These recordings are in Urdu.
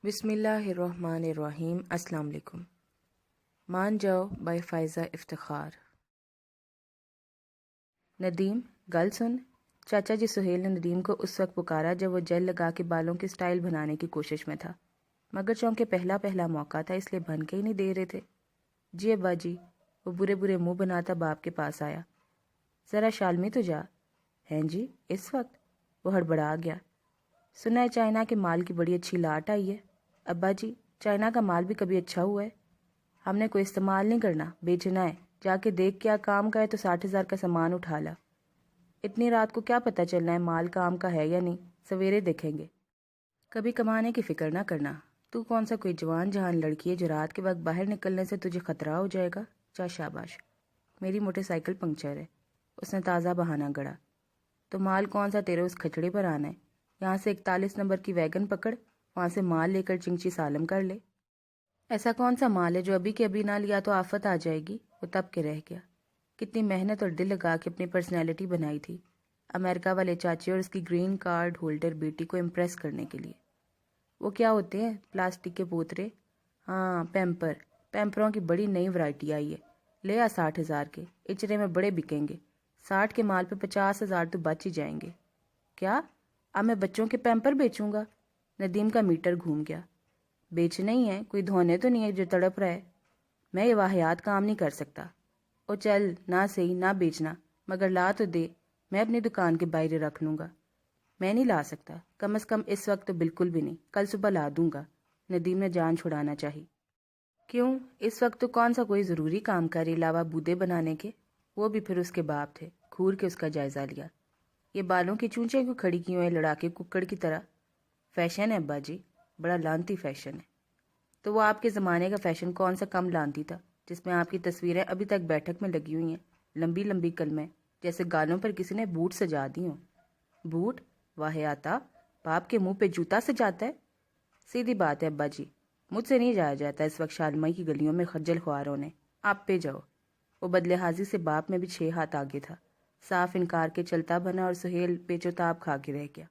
بسم اللہ الرحمن الرحیم۔ السلام علیکم۔ مان جاؤ بائی فائزہ افتخار۔ ندیم گل سن، چاچا جی سہیل نے ندیم کو اس وقت پکارا جب وہ جیل لگا کے بالوں کی سٹائل بنانے کی کوشش میں تھا، مگر چونکہ پہلا موقع تھا اس لیے بن کے ہی نہیں دے رہے تھے۔ جی ابا جی، وہ برے منہ بناتا باپ کے پاس آیا۔ ذرا شالمی تو جا۔ ہیں جی اس وقت؟ وہ ہڑبڑا گیا۔ سنا ہے چائنا کے مال کی بڑی اچھی لاٹ آئی ہے۔ ابا جی، چائنا کا مال بھی کبھی اچھا ہوا ہے؟ ہم نے کوئی استعمال نہیں کرنا، بیچنا ہے۔ جا کے دیکھ کیا کام کا ہے تو 60,000 کا سامان اٹھا لا۔ اتنی رات کو کیا پتہ چلنا ہے مال کام کا ہے یا نہیں، سویرے دیکھیں گے۔ کبھی کمانے کی فکر نہ کرنا۔ تو کون سا کوئی جوان جہان لڑکی ہے جو رات کے وقت باہر نکلنے سے تجھے خطرہ ہو جائے گا؟ چا شاباش۔ میری موٹر سائیکل پنکچر ہے، اس نے تازہ بہانہ گڑا۔ تو مال کون سا تیرے اس کھچڑے پر آنا ہے؟ یہاں سے 41 نمبر کی ویگن پکڑ، وہاں سے مال لے کر چنگچی سالم کر لے۔ ایسا کون سا مال ہے جو ابھی کے ابھی نہ لیا تو آفت آ جائے گی؟ وہ تب کے رہ گیا۔ کتنی محنت اور دل لگا کے اپنی پرسنالٹی بنائی تھی امریکہ والے چاچے اور اس کی گرین کارڈ ہولڈر بیٹی کو امپریس کرنے کے لیے۔ وہ کیا ہوتے ہیں؟ پلاسٹک کے پوترے؟ ہاں، پیمپروں کی بڑی نئی ورائٹی آئی ہے، لے آ 60,000 کے، اچرے میں بڑے بکیں گے۔ 60 کے مال پہ 50,000 تو بچ ہی جائیں گے۔ کیا؟ اب میں بچوں کے پیمپر بیچوں گا؟ ندیم کا میٹر گھوم گیا۔ بیچنا ہی ہے، کوئی دھونے تو نہیں ہے جو تڑپ رہا ہے؟ میں یہ واحیات کام نہیں کر سکتا۔ او چل، نہ صحیح نہ بیچنا، مگر لا تو دے، میں اپنی دکان کے باہر رکھ لوں گا۔ میں نہیں لا سکتا، کم از کم اس وقت تو بالکل بھی نہیں، کل صبح لا دوں گا۔ ندیم نے جان چھڑانا چاہی۔ کیوں؟ اس وقت تو کون سا کوئی ضروری کام کرے علاوہ بودے بنانے کے؟ وہ بھی پھر اس کے باپ تھے، گھور کے اس کا جائزہ لیا۔ یہ بالوں کی چونچیں کیوں کھڑی کی ہوئے لڑا کے ککڑ کی طرح؟ فیشن ہے ابا جی، بڑا لانتی فیشن ہے۔ تو وہ آپ کے زمانے کا فیشن کون سا کم لانتی تھا، جس میں آپ کی تصویریں ابھی تک بیٹھک میں لگی ہوئی ہیں، لمبی لمبی کلمیں، جیسے گالوں پر کسی نے بوٹ سجا دی ہوں۔ بوٹ؟ واہ آتا، باپ کے منہ پہ جوتا سجاتا ہے؟ سیدھی بات ہے ابا جی، مجھ سے نہیں جایا جاتا اس وقت شالمائی کی گلیوں میں خجل خواروں نے، آپ پہ جاؤ۔ وہ بدلحاظی سے باپ میں بھی 6 ہاتھ آگے تھا، صاف انکار کے چلتا بنا اور سہیل پیچو تاب کھا کے رہ گیا۔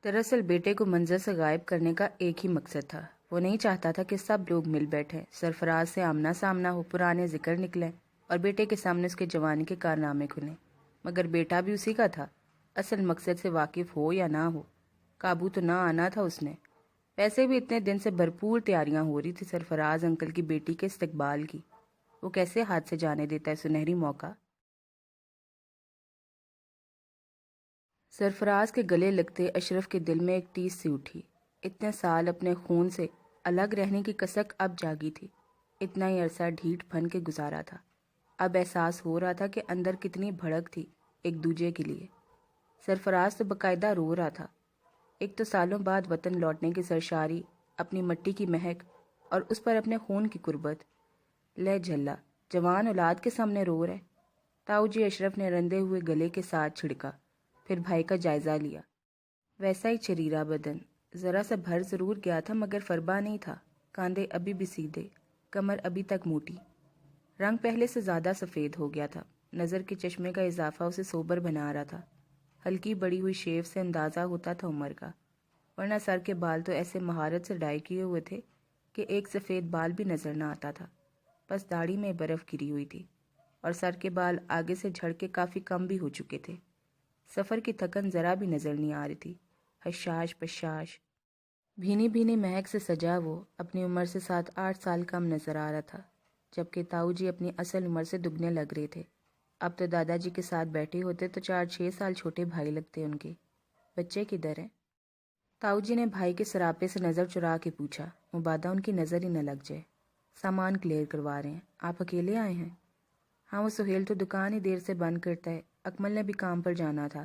دراصل بیٹے کو منظر سے غائب کرنے کا ایک ہی مقصد تھا، وہ نہیں چاہتا تھا کہ سب لوگ مل بیٹھیں، سرفراز سے آمنا سامنا ہو، پرانے ذکر نکلیں اور بیٹے کے سامنے اس کے جوانی کے کارنامے کھلیں۔ مگر بیٹا بھی اسی کا تھا، اصل مقصد سے واقف ہو یا نہ ہو، قابو تو نہ آنا تھا اس نے۔ ویسے بھی اتنے دن سے بھرپور تیاریاں ہو رہی تھی سرفراز انکل کی بیٹی کے استقبال کی، وہ کیسے ہاتھ سے جانے دیتا ہے سنہری موقع۔ سرفراز کے گلے لگتے اشرف کے دل میں ایک ٹیس سی اٹھی۔ اتنے سال اپنے خون سے الگ رہنے کی کسک اب جاگی تھی، اتنا ہی عرصہ ڈھیٹ پھن کے گزارا تھا، اب احساس ہو رہا تھا کہ اندر کتنی بھڑک تھی ایک دوجے کے لیے۔ سرفراز تو باقاعدہ رو رہا تھا، ایک تو سالوں بعد وطن لوٹنے کی سرشاری، اپنی مٹی کی مہک اور اس پر اپنے خون کی قربت۔ لے جھلا، جوان اولاد کے سامنے رو رہے۔ تاؤ جی اشرف نے رندے ہوئے گلے کے ساتھ چھڑکا، پھر بھائی کا جائزہ لیا۔ ویسا ہی چریرا بدن، ذرا سا بھر ضرور گیا تھا مگر فربا نہیں تھا، کاندھے ابھی بھی سیدھے، کمر ابھی تک موٹی۔ رنگ پہلے سے زیادہ سفید ہو گیا تھا، نظر کے چشمے کا اضافہ اسے سوبر بنا رہا تھا۔ ہلکی بڑی ہوئی شیو سے اندازہ ہوتا تھا عمر کا، ورنہ سر کے بال تو ایسے مہارت سے ڈائی کیے ہوئے تھے کہ ایک سفید بال بھی نظر نہ آتا تھا، بس داڑھی میں برف گری ہوئی تھی اور سر کے بال آگے سے جھڑ کے کافی کم بھی ہو چکے تھے۔ سفر کی تھکن ذرا بھی نظر نہیں آ رہی تھی، حشاش پشاش بھینی بھینی مہک سے سجا وہ اپنی عمر سے 7-8 سال کم نظر آ رہا تھا، جبکہ تاؤ جی اپنی اصل عمر سے دگنے لگ رہے تھے۔ اب تو دادا جی کے ساتھ بیٹھے ہوتے تو 4-6 سال چھوٹے بھائی لگتے ان کے۔ بچے کدھر ہیں؟ تاؤ جی نے بھائی کے سراپے سے نظر چرا کے پوچھا، مبادا ان کی نظر ہی نہ لگ جائے۔ سامان کلیئر کروا رہے ہیں، آپ اکیلے آئے ہیں؟ ہاں، وہ سہیل تو دکان ہی دیر سے بند کرتا ہے، اکمل نے بھی کام پر جانا تھا،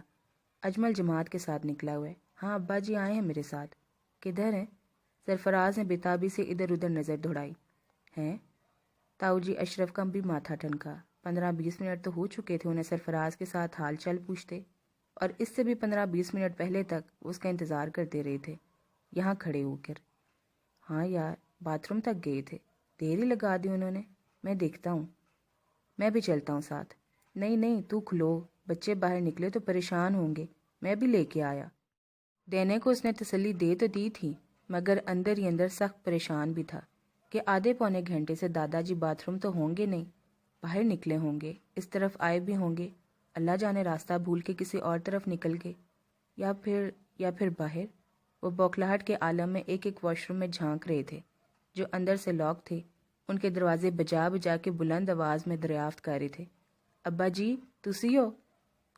اجمل جماعت کے ساتھ نکلا ہوا ہے۔ ہاں ابا جی آئے ہیں میرے ساتھ۔ کدھر ہیں؟ سرفراز نے بےتابی سے ادھر ادھر نظر دوڑائی۔ ہیں؟ تاؤ جی اشرف کا بھی ماتھا ٹھنکا، 15-20 منٹ تو ہو چکے تھے انہیں سرفراز کے ساتھ حال چال پوچھتے، اور اس سے بھی 15-20 منٹ پہلے تک اس کا انتظار کرتے رہے تھے یہاں کھڑے ہو کر۔ ہاں یار، باتھ روم تک گئے تھے، دیر ہی لگا دی انہوں نے، میں دیکھتا ہوں۔ میں بھی چلتا ہوں ساتھ۔ نہیں تو کھلو، بچے باہر نکلے تو پریشان ہوں گے، میں بھی لے کے آیا۔ دینے کو اس نے تسلی دے تو دی تھی مگر اندر ہی اندر سخت پریشان بھی تھا کہ آدھے پونے گھنٹے سے دادا جی باتھ روم تو ہوں گے نہیں، باہر نکلے ہوں گے، اس طرف آئے بھی ہوں گے، اللہ جانے راستہ بھول کے کسی اور طرف نکل گئے، یا پھر باہر۔ وہ بوکھلاہٹ کے عالم میں ایک ایک واش روم میں جھانک رہے تھے، جو اندر سے لاک تھے۔ ان کے دروازے بجا بجا کے بلند آواز میں دریافت کر رہے تھے، ابا جی تسی ہو؟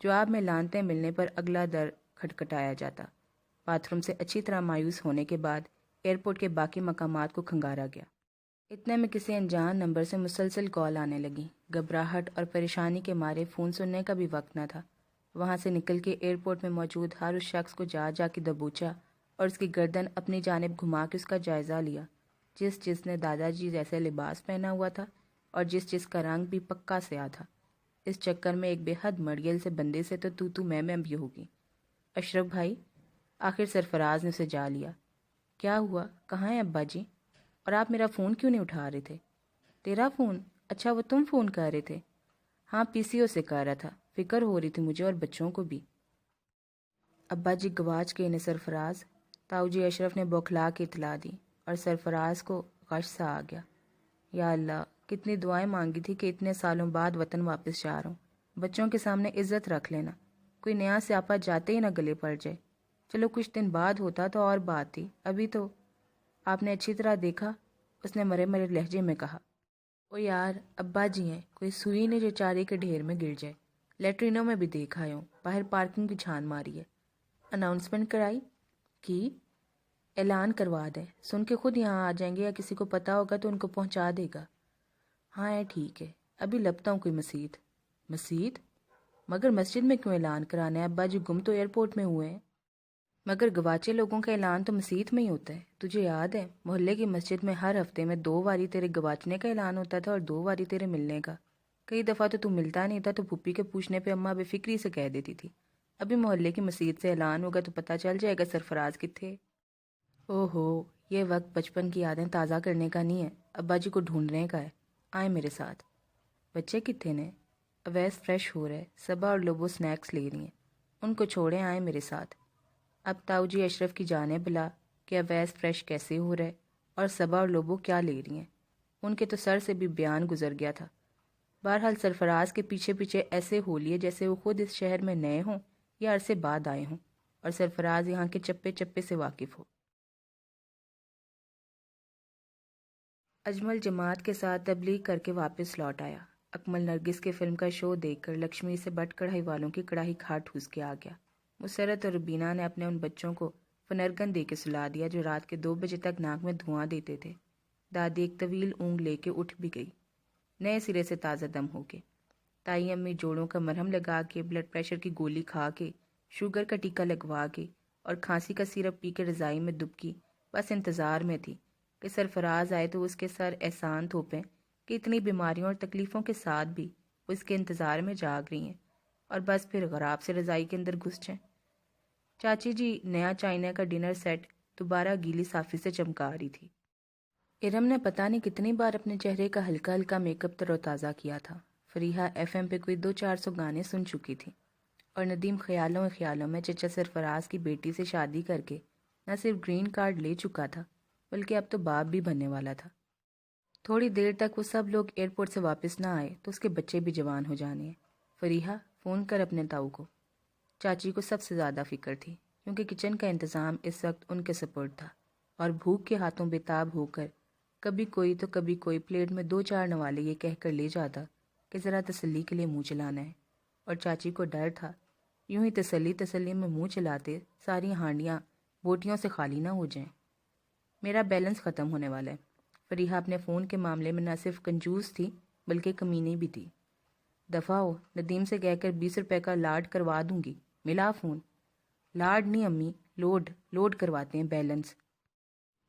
جواب میں لانتیں ملنے پر اگلا در کھٹکھٹایا جاتا۔ باتھ روم سے اچھی طرح مایوس ہونے کے بعد ایئرپورٹ کے باقی مقامات کو کھنگارا گیا۔ اتنے میں کسی انجان نمبر سے مسلسل کال آنے لگی۔ گھبراہٹ اور پریشانی کے مارے فون سننے کا بھی وقت نہ تھا۔ وہاں سے نکل کے ایئرپورٹ میں موجود ہر اس شخص کو جا جا کے دبوچا اور اس کی گردن اپنی جانب گھما کے اس کا جائزہ لیا، جس نے دادا جی جیسے لباس پہنا ہوا تھا اور جس کا رنگ بھی پکا سیاہ تھا۔ اس چکر میں ایک بے حد مڑیل سے بندے سے تو میں بھی ہوگی۔ اشرف بھائی، آخر سرفراز نے اسے جا لیا۔ کیا ہوا؟ کہاں ہیں ابا جی؟ اور آپ میرا فون کیوں نہیں اٹھا رہے تھے؟ تیرا فون؟ اچھا، وہ تم فون کر رہے تھے؟ ہاں، پی سی او سے کر رہا تھا، فکر ہو رہی تھی مجھے اور بچوں کو بھی۔ ابا جی گواچ گئے نے سرفراز، تاؤ جی اشرف نے بوکھلا کے اطلاع دی، اور سرفراز کو غش سا آ گیا۔ یا اللہ، کتنی دعائیں مانگی تھی کہ اتنے سالوں بعد وطن واپس جا رہا ہوں۔ بچوں کے سامنے عزت رکھ لینا، کوئی نیا سیاپا جاتے ہی نہ گلے پڑ جائے۔ چلو کچھ دن بعد ہوتا تو اور بات تھی، ابھی تو۔ آپ نے اچھی طرح دیکھا؟ اس نے مرے مرے لہجے میں کہا۔ او یار، ابا جی ہیں، کوئی سوئی نہیں جو چارے کے ڈھیر میں گر جائے۔ لیٹرینوں میں بھی دیکھا ہوں، باہر پارکنگ کی چھان ماری ہے۔ اناؤنسمنٹ کرائی؟ کی؟ اعلان کروا دیں، سن کے خود یہاں آ جائیں گے، یا کسی کو پتا ہوگا تو ان کو پہنچا دے گا۔ ہاں ٹھیک ہے، ابھی لپتا ہوں کوئی مسیت؟ مگر مسجد میں کیوں اعلان کرانا ہے؟ ابا جی گم تو ایئرپورٹ میں ہوئے ہیں۔ مگر گواچے لوگوں کا اعلان تو مسجد میں ہی ہوتا ہے۔ تجھے یاد ہے محلے کی مسجد میں ہر ہفتے میں 2 باری تیرے گواچنے کا اعلان ہوتا تھا اور 2 باری تیرے ملنے کا۔ کئی دفعہ تو ملتا نہیں تھا تو پھپھی کے پوچھنے پہ اماں بے فکری سے کہہ دیتی تھی، ابھی محلے کی مسجد سے اعلان ہوگا تو پتہ چل جائے گا سرفراز کتنے۔ او ہو، یہ وقت بچپن کی یادیں تازہ کرنے کا نہیں ہے، ابا جی کو ڈھونڈنے کا ہے۔ آئیں میرے ساتھ۔ بچے کتنے نے؟ اویس فریش ہو رہے، صبا اور لوبو سنیکس لے رہی ہیں، ان کو چھوڑیں، آئیں میرے ساتھ۔ اب تاؤ جی اشرف کی جانب بلا کہ اویس فریش کیسے ہو رہے اور صبا اور لوبو کیا لے رہی ہیں، ان کے تو سر سے بھی بیان گزر گیا تھا۔ بہرحال سرفراز کے پیچھے پیچھے ایسے ہو لیے جیسے وہ خود اس شہر میں نئے ہوں یا عرصے بعد آئے ہوں، اور سرفراز یہاں کے چپے چپے سے واقف ہو۔ اجمل جماعت کے ساتھ تبلیغ کر کے واپس لوٹ آیا۔ اکمل نرگس کے فلم کا شو دیکھ کر لکشمی سے بٹ کڑھائی والوں کی کڑاہی کھا ٹھوس کے آ گیا۔ مسرت اور ربینہ نے اپنے ان بچوں کو فنرگن دے کے سلا دیا جو رات کے 2 بجے تک ناک میں دھواں دیتے تھے۔ دادی ایک طویل اونگ لے کے اٹھ بھی گئی، نئے سرے سے تازہ دم ہو کے۔ تائی امی جوڑوں کا مرہم لگا کے، بلڈ پریشر کی گولی کھا کے، شوگر کا ٹیکا لگوا کے اور کھانسی کا سیرپ پی کے رضائی میں دبکی بس انتظار میں تھی کہ سرفراز آئے تو اس کے سر احسان تھوپیں کہ اتنی بیماریوں اور تکلیفوں کے ساتھ بھی وہ اس کے انتظار میں جاگ رہی ہیں، اور بس پھر غراب سے رضائی کے اندر گھس جائیں۔ چاچی جی نیا چائنا کا ڈنر سیٹ دوبارہ گیلی صافی سے چمکا رہی تھی۔ ارم نے پتہ نہیں کتنی بار اپنے چہرے کا ہلکا ہلکا میک اپ تر و تازہ کیا تھا۔ فریحہ ایف ایم پہ کوئی 200-400 گانے سن چکی تھی، اور ندیم خیالوں میں چچا سرفراز کی بیٹی سے شادی کر کے نہ صرف گرین کارڈ لے چکا تھا بلکہ اب تو باپ بھی بننے والا تھا۔ تھوڑی دیر تک وہ سب لوگ ایئرپورٹ سے واپس نہ آئے تو اس کے بچے بھی جوان ہو جانے ہیں۔ فریحہ فون کر اپنے تاؤ کو۔ چاچی کو سب سے زیادہ فکر تھی کیونکہ کچن کا انتظام اس وقت ان کے سپرد تھا، اور بھوک کے ہاتھوں بے تاب ہو کر کبھی کوئی پلیٹ میں 2-4 نوالے یہ کہہ کر لے جاتا کہ ذرا تسلی کے لیے منہ چلانا ہے، اور چاچی کو ڈر تھا یوں ہی تسلی میں منہ چلاتے ساری ہانڈیاں بوٹیوں سے خالی نہ ہو جائیں۔ میرا بیلنس ختم ہونے والا ہے۔ فریحہ اپنے فون کے معاملے میں نہ صرف کنجوس تھی بلکہ کمینی بھی تھی۔ دفعہ ہو، ندیم سے کہہ کر 20 روپے کا لاڈ کروا دوں گی، ملا فون؟ لاڈ نہیں امی، لوڈ کرواتے ہیں، بیلنس۔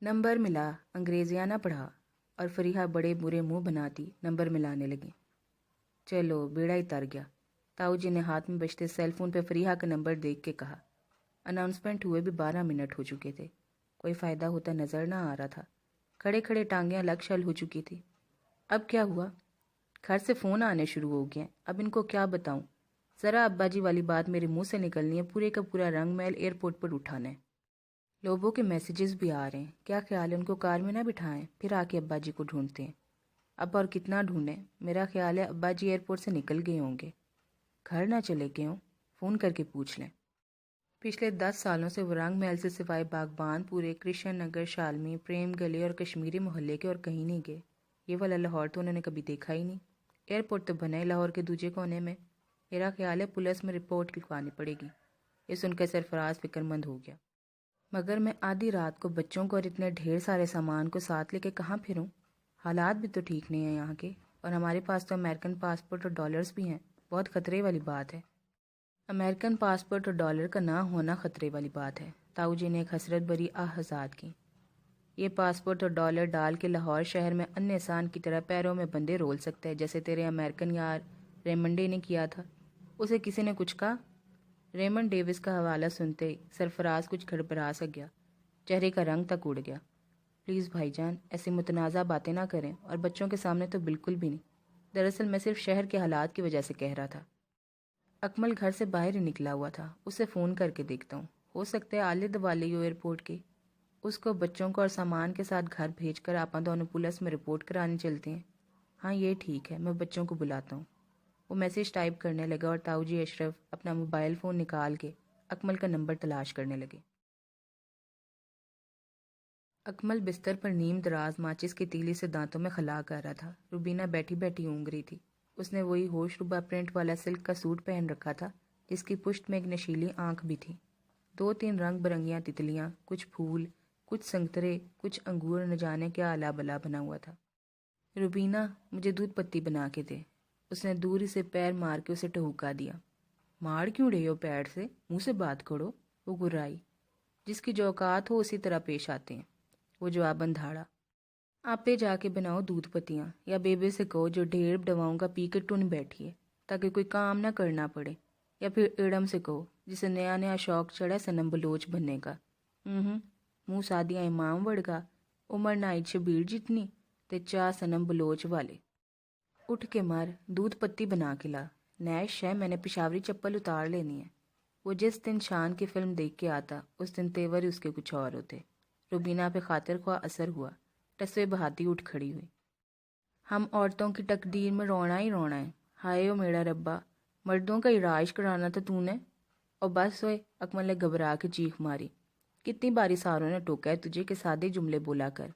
نمبر ملا، انگریزیاں نہ پڑھا، اور فریحہ بڑے برے منہ بناتی نمبر ملانے لگی۔ چلو بیڑا ہی تر گیا، تاؤ جی نے ہاتھ میں بجتے سیل فون پہ فریحہ کا نمبر دیکھ کے کہا۔ اناؤنسمنٹ ہوئے بھی 12 منٹ ہو چکے تھے، کوئی فائدہ ہوتا نظر نہ آ رہا تھا۔ کھڑے کھڑے ٹانگیں الگ شل ہو چکی تھی۔ اب کیا ہوا؟ گھر سے فون آنے شروع ہو گئے ہیں، اب ان کو کیا بتاؤں؟ ذرا ابا جی والی بات میرے منہ سے نکلنی ہے، پورے کا پورا رنگ محل ایئرپورٹ پر اٹھانا ہے۔ لوبو کے میسیجز بھی آ رہے ہیں، کیا خیال ہے ان کو کار میں نہ بٹھائیں، پھر آ کے ابا جی کو ڈھونڈتے ہیں۔ اب اور کتنا ڈھونڈیں، میرا خیال ہے ابا جی ایئرپورٹ سے نکل گئے ہوں گے، گھر نہ چلے گئے ہوں، فون کر کے پوچھ لیں۔ پچھلے 10 سالوں سے ورنگ محل سے سوائے باغبان پورے کرشن نگر، شالمی، پریم گلی اور کشمیری محلے کے اور کہیں نہیں گئے۔ یہ والا لاہور تو انہوں نے کبھی دیکھا ہی نہیں۔ ایئرپورٹ تو بنا ہے لاہور کے دوسرے کونے میں، میرا خیال ہے پولیس میں رپورٹ لکھوانی پڑے گی۔ یہ سن کر سرفراز فکر مند ہو گیا۔ مگر میں آدھی رات کو بچوں کو اور اتنے ڈھیر سارے سامان کو ساتھ لے کے کہاں پھروں؟ حالات بھی تو ٹھیک نہیں ہیں یہاں کے، اور ہمارے پاس تو امریکن پاسپورٹ اور ڈالرز بھی ہیں، بہت خطرے والی بات ہے۔ امریکن پاسپورٹ اور ڈالر کا نہ ہونا خطرے والی بات ہے، تاؤ جی نے ایک حسرت بھری آہ آزاد کی۔ یہ پاسپورٹ اور ڈالر ڈال کے لاہور شہر میں ان انسان کی طرح پیروں میں بندے رول سکتا ہے، جیسے تیرے امریکن یار ریمنڈے نے کیا تھا۔ اسے کسی نے کچھ کہا؟ ریمنڈ ڈیوس کا حوالہ سنتے ہی سرفراز کچھ گھڑبڑا سا گیا، چہرے کا رنگ تک اڑ گیا۔ پلیز بھائی جان، ایسی متنازع باتیں نہ کریں، اور بچوں کے سامنے تو بالکل بھی نہیں۔ دراصل میں صرف شہر کے حالات کی وجہ سے کہہ رہا تھا۔ اکمل گھر سے باہر ہی نکلا ہوا تھا، اسے فون کر کے دیکھتا ہوں، ہو سکتا ہے آلے دوالی ہو ایئرپورٹ کے۔ اس کو بچوں کو اور سامان کے ساتھ گھر بھیج کر آپاں دونوں پولیس میں رپورٹ کرانے چلتے ہیں۔ ہاں یہ ٹھیک ہے، میں بچوں کو بلاتا ہوں۔ وہ میسیج ٹائپ کرنے لگا اور تاؤ جی اشرف اپنا موبائل فون نکال کے اکمل کا نمبر تلاش کرنے لگے۔ اکمل بستر پر نیم دراز ماچس کی تیلی سے دانتوں میں خلا کر رہا تھا۔ روبینہ بیٹھی بیٹھی اونگ رہی تھی۔ اس نے وہی ہوش ربا پرنٹ والا سلک کا سوٹ پہن رکھا تھا جس کی پشت میں ایک نشیلی آنکھ بھی تھی۔ 2-3 رنگ برنگیاں تتلیاں، کچھ پھول، کچھ سنترے، کچھ انگور، نہ جانے کیا آلا بلا بنا ہوا تھا۔ روبینہ، مجھے دودھ پتی بنا کے دے۔ اس نے دوری سے پیر مار کے اسے ٹہوکا دیا۔ مار کیوں رہے ہو پیر سے؟ منہ سے بات کرو، وہ گرائی۔ جس کی جو اوقات ہو اسی طرح پیش آتے ہیں، وہ جواباً دھاڑا۔ آپے جا کے بناؤ دودھ پتیاں، یا بیبے سے کہو جو ڈھیر دواؤں کا پی کے ٹن بیٹھی ہے تاکہ کوئی کام نہ کرنا پڑے، یا پھر ایڑم سے کہو جسے نیا نیا شوق چڑھا سنم بلوچ بننے کا۔ منہ سادیاں امام وڑگا، عمر نائٹ شبیر جتنی، تے چاہ سنم بلوچ والے۔ اٹھ کے مر، دودھ پتی بنا کے لا۔ نیش ہے، میں نے پشاوری چپل اتار لینی ہے۔ وہ جس دن شان کی فلم دیکھ کے آتا اس دن تیور ہی اس کے کچھ اور ہوتے۔ روبینہ پہ خاطر خواہ اثر ہوا، ٹسوے بہاتی اٹھ کھڑی ہوئی۔ ہم عورتوں کی تقدیر میں رونا ہی رونا ہے، ہائے او میرا ربا، مردوں کا علاج کرانا تھا تو نے۔ اور بس ہوئے، اکمل نے گھبرا کے چیخ ماری۔ کتنی باری ساروں نے ٹوکا ہے تجھے کہ سادے جملے بولا کر،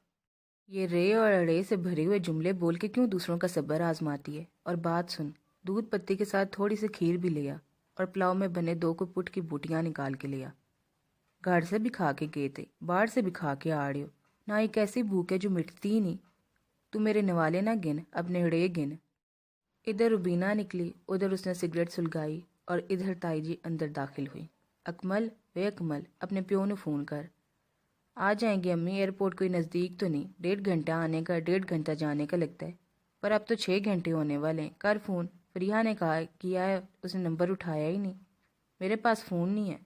یہ رے اور اڑے سے بھرے ہوئے جملے بول کے کیوں دوسروں کا صبر آزماتی ہے؟ اور بات سن، دودھ پتی کے ساتھ تھوڑی سی کھیر بھی لیا، اور پلاؤ میں بنے 2 کو پٹ کی بوٹیاں نکال کے لیا۔ گھر سے بھی کھا کے گئے تھے، باہر سے بھی کھا کے آ رہے ہو، نہ ایک ایسی بھوک ہے جو مٹتی ہی نہیں۔ تو میرے نوالے نہ گن، اپنے ہڑے گن۔ ادھر روبینہ نکلی، ادھر اس نے سگریٹ سلگائی، اور ادھر تائی جی اندر داخل ہوئی۔ اکمل، وے اکمل، اپنے پیو نے فون کر۔ آ جائیں گے امی، ایئرپورٹ کوئی نزدیک تو نہیں، 1.5 گھنٹہ آنے کا 1.5 گھنٹہ جانے کا لگتا ہے، پر اب تو 6 گھنٹے ہونے والے ہیں۔ کر فون، فریحہ نے کہا کیا ہے، اس نے نمبر اٹھایا ہی نہیں۔ میرے پاس فون نہیں ہے۔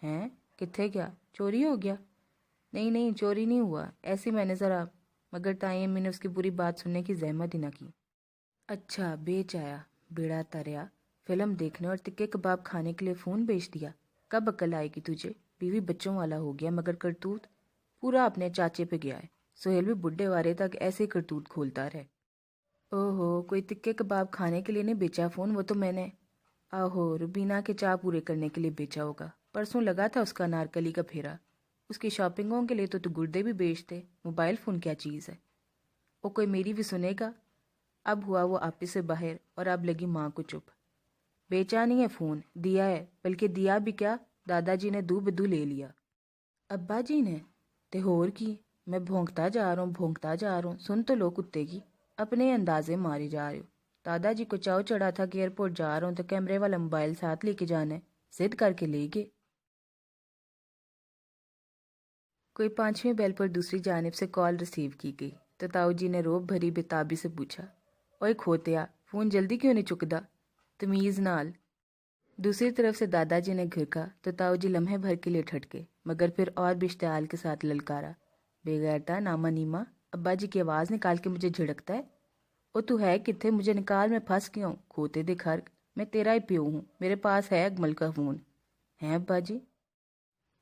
ہیں؟ کتھے گیا؟ چوری ہو گیا؟ نہیں نہیں، چوری نہیں ہوا، ایسی میں نے ذرا، مگر تائیں امی نے اس کی پوری بات سننے کی زحمت ہی نہ کی۔ اچھا، بیچ آیا، بیڑا تریا، فلم دیکھنے اور تکے کباب کھانے کے لیے فون بیچ دیا۔ کب عقل آئے گی تجھے؟ بیوی بچوں والا ہو گیا، مگر کرتوت پورا اپنے چاچے پہ گیا ہے۔ سہیل بھی بڈھے وارے تک ایسے ہی کرتوت کھولتا رہے۔ او ہو، کوئی تکے کباب کھانے کے لیے نہیں بیچا فون، وہ تو میں نے روبینہ کے چاہ پورے کرنے کے لیے بیچا ہوگا۔ پرسوں لگا تھا اس کا نارکلی کا پھیرا، اس کی شاپنگوں کے لیے تو گردے بھی بیچتے، موبائل فون کیا چیز ہے؟ وہ کوئی میری بھی سنے گا؟ اب ہوا وہ آپس سے باہر، اور اب لگی ماں کو چپ۔ بیچا نہیں ہے فون، دیا ہے، بلکہ دیا بھی کیا، دادا جی نے دو بدو لے لیا۔ ابا جی نے؟ تے ہور کی، میں بھونکتا جا رہا ہوں، سن تو لو کتے کی، اپنے اندازے مارے جا رہے ہو۔ دادا جی کو چاؤ چڑھا تھا کہ ایئرپورٹ جا رہا ہوں تو کیمرے والا موبائل ساتھ لے کے جانا ہے، ضد کر کے لے گئے۔ کوئی 5ویں بیل پر دوسری جانب سے کال ریسیو کی گئی تو تاؤ جی نے روب بھری بےتابی سے پوچھا، اوئے کھوتیا، فون جلدی کیوں نہیں چکدا؟ تمیز نال۔ دوسری طرف سے دادا جی نے گھرکا تو تاؤ جی لمحے بھر کے لیے ٹھٹکے، مگر پھر اور بھی اشتعال کے ساتھ للکارا، بے غیرتا، ناما نیما، ابا جی کی آواز نکال کے مجھے جھڑکتا ہے؟ او تو ہے کتھے، مجھے نکال، میں پھنس گیا ہوں، کھوتے دے خرک، میں تیرا ہی پیو ہوں، میرے پاس ہے اکمل کا فون۔ ہیں ابا جی؟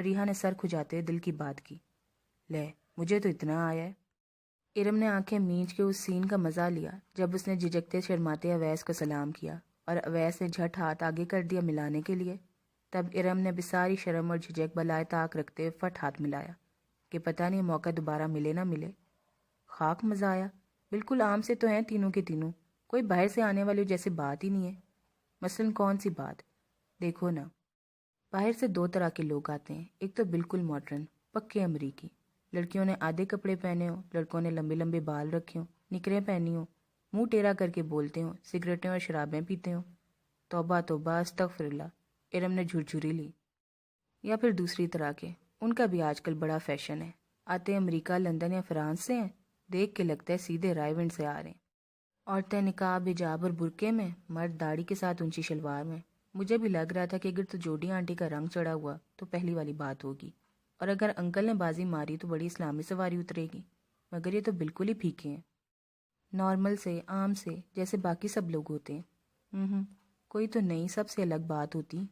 فریحہ نے سر کھجاتے ہوئے دل کی بات کی۔ لے مجھے تو اتنا آیا ہے۔ ارم نے آنکھیں مینچ کے اس سین کا مزہ لیا جب اس نے جھجکتے شرماتے اویس کو سلام کیا اور اویس نے جھٹ ہاتھ آگے کر دیا ملانے کے لیے۔ تب ارم نے بساری شرم اور جھجک بلائے طاق رکھتے ہوئے فٹ ہاتھ ملایا کہ پتہ نہیں موقع دوبارہ ملے نہ ملے۔ خاک مزہ آیا، بالکل عام سے تو ہیں تینوں کے تینوں، کوئی باہر سے آنے والی جیسے بات ہی نہیں ہے۔ مثلاً کون سی بات؟ دیکھو نا، باہر سے دو طرح کے لوگ آتے ہیں، ایک تو بالکل ماڈرن پکے امریکی، لڑکیوں نے آدھے کپڑے پہنے ہوں، لڑکوں نے لمبے لمبے بال رکھے ہوں، نکریں پہنی ہوں، منہ ٹیڑھا کر کے بولتے ہوں، سگریٹیں اور شرابیں پیتے ہوں۔ توبہ توبہ استغفر اللہ، ارم نے جھرجھری لی۔ یا پھر دوسری طرح کے، ان کا بھی آج کل بڑا فیشن ہے، آتے امریکہ لندن یا فرانس سے ہیں، دیکھ کے لگتا ہے سیدھے رائے ونڈ سے آ رہے ہیں۔ عورتیں نقاب حجاب اور برقعے میں، مرد داڑھی کے ساتھ اونچی شلوار میں۔ مجھے بھی لگ رہا تھا کہ اگر تو جوڈی آنٹی کا رنگ چڑھا ہوا تو پہلی والی بات ہوگی، اور اگر انکل نے بازی ماری تو بڑی اسلامی سواری اترے گی، مگر یہ تو بالکل ہی پھیکے ہیں، نارمل سے عام سے جیسے باقی سب لوگ ہوتے ہیں۔ کوئی تو نہیں، سب سے الگ بات ہوتی۔